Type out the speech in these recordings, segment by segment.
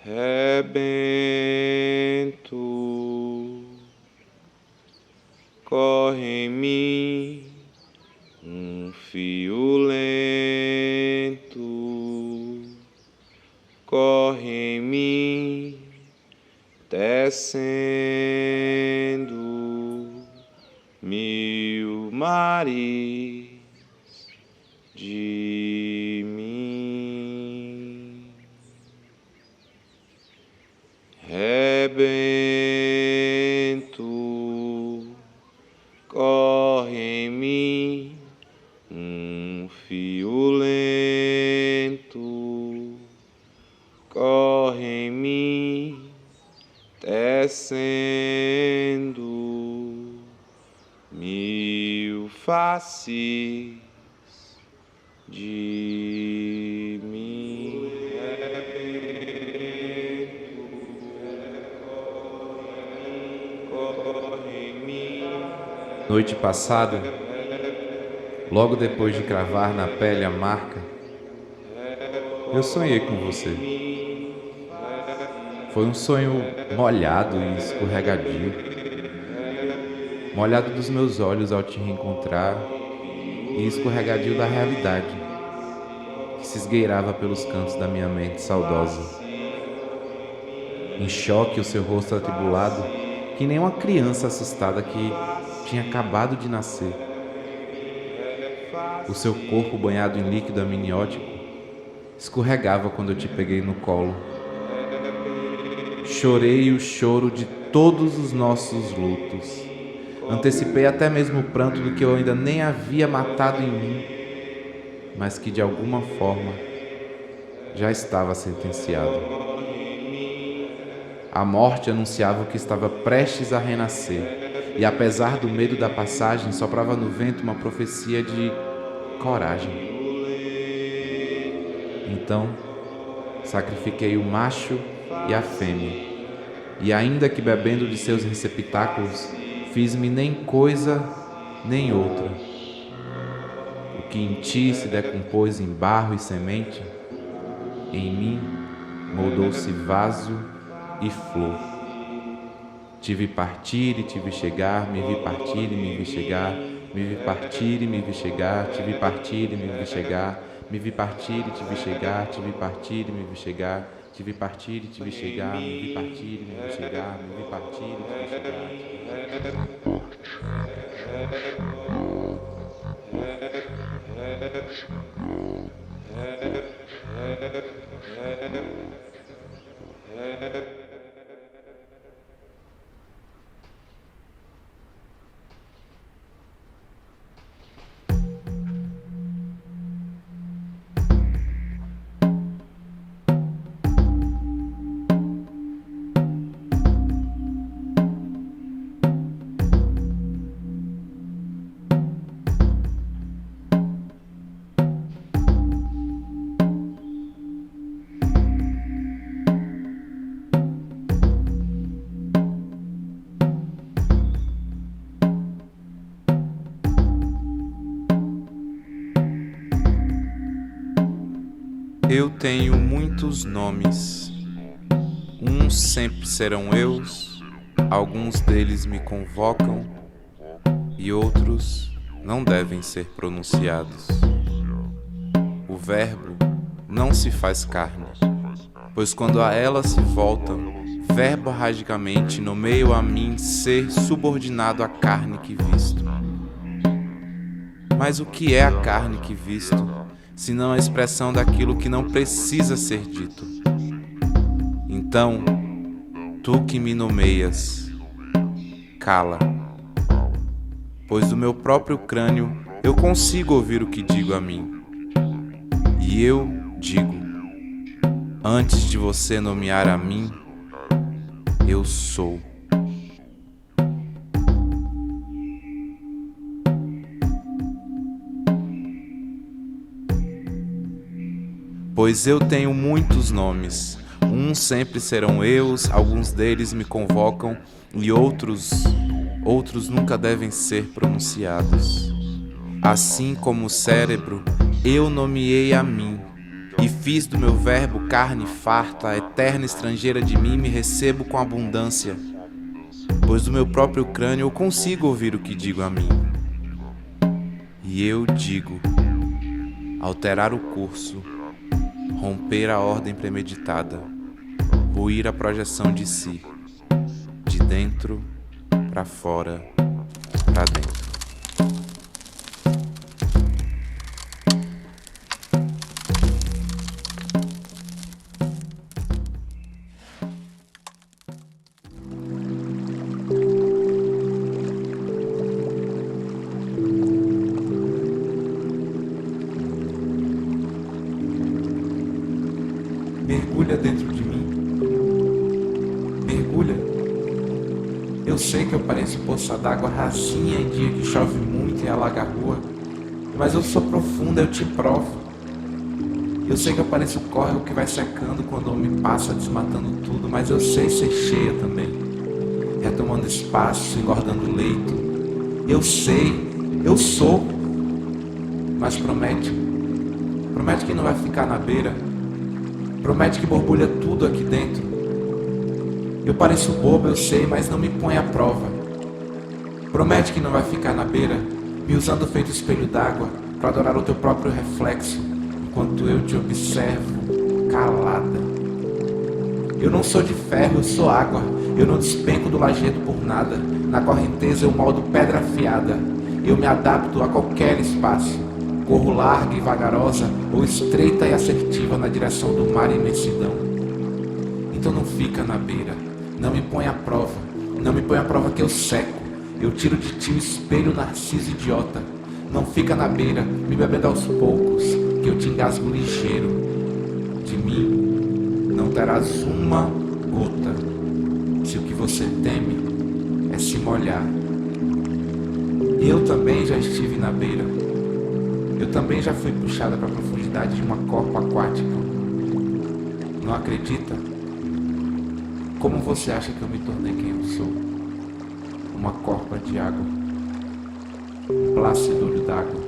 rebento. Corre em mim um fio lento, corre em mim descendo 1000 mares de mim. Rebento, corre em mim um fio lento, corre em mim descendo 1000 faces de mim. Corre em mim. Noite passada, logo depois de cravar na pele a marca, eu sonhei com você. Foi um sonho molhado e escorregadio, molhado dos meus olhos ao te reencontrar e escorregadio da realidade, que se esgueirava pelos cantos da minha mente saudosa. Em choque, o seu rosto atribulado, que nem uma criança assustada que tinha acabado de nascer. O seu corpo banhado em líquido amniótico escorregava quando eu te peguei no colo. Chorei o choro de todos os nossos lutos. Antecipei até mesmo o pranto do que eu ainda nem havia matado em mim, mas que de alguma forma já estava sentenciado. A morte anunciava o que estava prestes a renascer, e apesar do medo da passagem, soprava no vento uma profecia de coragem. Então, sacrifiquei o macho e a fêmea, e ainda que bebendo de seus receptáculos, fiz-me nem coisa nem outra. O que em ti se decompôs em barro e semente, em mim moldou-se vaso e flor. Tive partir e tive chegar, me vi partir e me vi chegar, me vi partir e me vi chegar, tive partir e me vi chegar, me vi partir e tive chegar, tive partir e me vi chegar, tive partir e tive chegar, me vi partir e me vi chegar, me vi partir e tive chegar. Eu tenho muitos nomes. Uns sempre serão eus, alguns deles me convocam e outros não devem ser pronunciados. O verbo não se faz carne, pois quando a ela se volta, verborragicamente nomeio a mim ser subordinado à carne que visto. Mas o que é a carne que visto, senão a expressão daquilo que não precisa ser dito? Então, tu que me nomeias, cala, pois do meu próprio crânio eu consigo ouvir o que digo a mim. E eu digo, antes de você nomear a mim, eu sou. Pois eu tenho muitos nomes. Uns sempre serão eus, alguns deles me convocam e outros nunca devem ser pronunciados. Assim como o cérebro, eu nomeei a mim e Fiz do meu verbo carne farta, eterna estrangeira de mim, me recebo com abundância, pois do meu próprio crânio eu consigo ouvir o que digo a mim. E eu digo: alterar o curso, romper a ordem premeditada, ruir a projeção de si, de dentro para fora, para dentro. Mergulha dentro de mim. Mergulha. Eu sei que eu pareço poça d'água rasinha em dia que chove muito e alaga a rua, mas eu sou profunda, eu te provo. Eu sei que eu pareço córrego que vai secando quando o homem passa desmatando tudo, mas eu sei ser cheia também, retomando espaço, engordando leito. Eu sei, eu sou, mas promete que não vai ficar na beira. Promete que borbulha tudo aqui dentro. Eu pareço bobo, eu sei, mas não me põe à prova. Promete que não vai ficar na beira, me usando feito espelho d'água, para adorar o teu próprio reflexo, enquanto eu te observo, calada. Eu não sou de ferro, eu sou água. Eu não despenco do lajedo por nada. Na correnteza eu moldo pedra afiada. Eu me adapto a qualquer espaço. Corro larga e vagarosa, ou estreita e assertiva na direção do mar e imensidão. Então não fica na beira, não me põe à prova, não me põe à prova que eu seco. Eu tiro de ti o espelho narciso idiota. Não fica na beira, me bebendo aos poucos, que eu te engasgo ligeiro. De mim não terás uma gota, se o que você teme é se molhar. Eu também já estive na beira. Eu também já fui puxada para a profundidade de uma corpa aquática. Não acredita? Como você acha que eu me tornei quem eu sou? Uma corpa de água, um plácido olho d'água,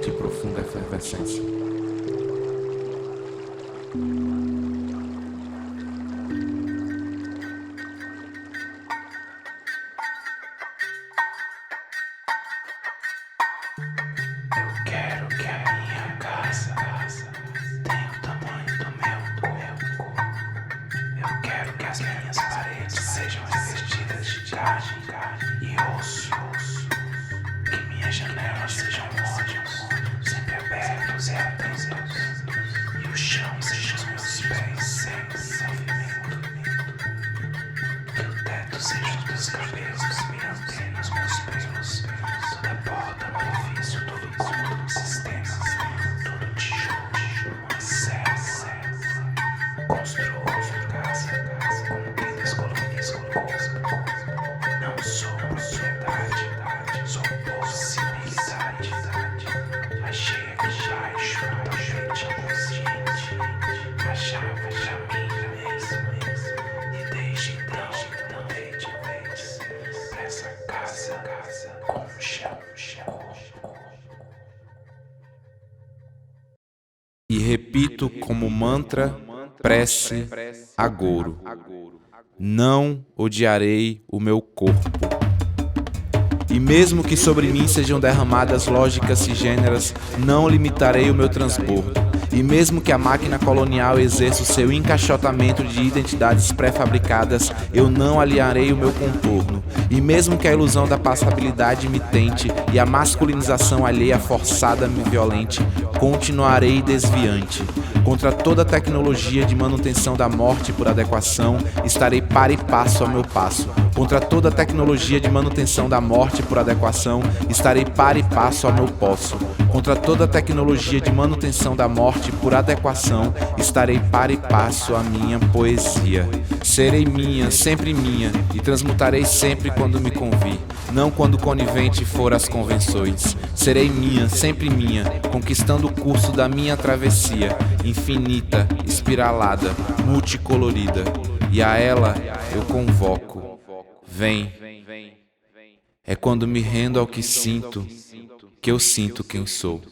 de profunda efervescência. Quero que a minha casa tenha o tamanho do meu corpo. Eu quero que as minhas paredes sejam revestidas de carne e osso. Que minhas janelas sejam olhos, sempre abertos e atentos. E o chão seja os meus pés sempre em movimento. Que o teto seja os meus cabelos que me mantêm nos meus pelos. Toda porta, orifício, todo cômodo, sistema, todo tijolo, uma serra. Construo casa como quem descoloniza o corpo. Não sou propriedade, sou possibilidade. Achei aqui baixo, totalmente inconsciente. Achava já mim mesmo. E desde então mudei de vez pra essa casa com um chão. E repito como mantra, prece, agouro: não odiarei o meu corpo. E mesmo que sobre mim sejam derramadas lógicas cisgêneras, não limitarei o meu transbordo. E mesmo que a máquina colonial exerça o seu encaixotamento de identidades pré-fabricadas, eu não alinharei o meu contorno. E mesmo que a ilusão da passabilidade me tente e a masculinização alheia forçada me violente, continuarei desviante. Contra toda tecnologia de manutenção da morte por adequação, estarei para e passo ao meu passo. Contra toda tecnologia de manutenção da morte por adequação, estarei para e passo ao meu posso. Contra toda tecnologia de manutenção da morte por adequação, estarei para e passo à minha poesia. Serei minha, sempre minha, e transmutarei sempre quando me convir, não quando conivente for às convenções. Serei minha, sempre minha, conquistando o curso da minha travessia, infinita, espiralada, multicolorida. E a ela eu convoco: vem. É quando me rendo ao que sinto, que eu sinto quem sou.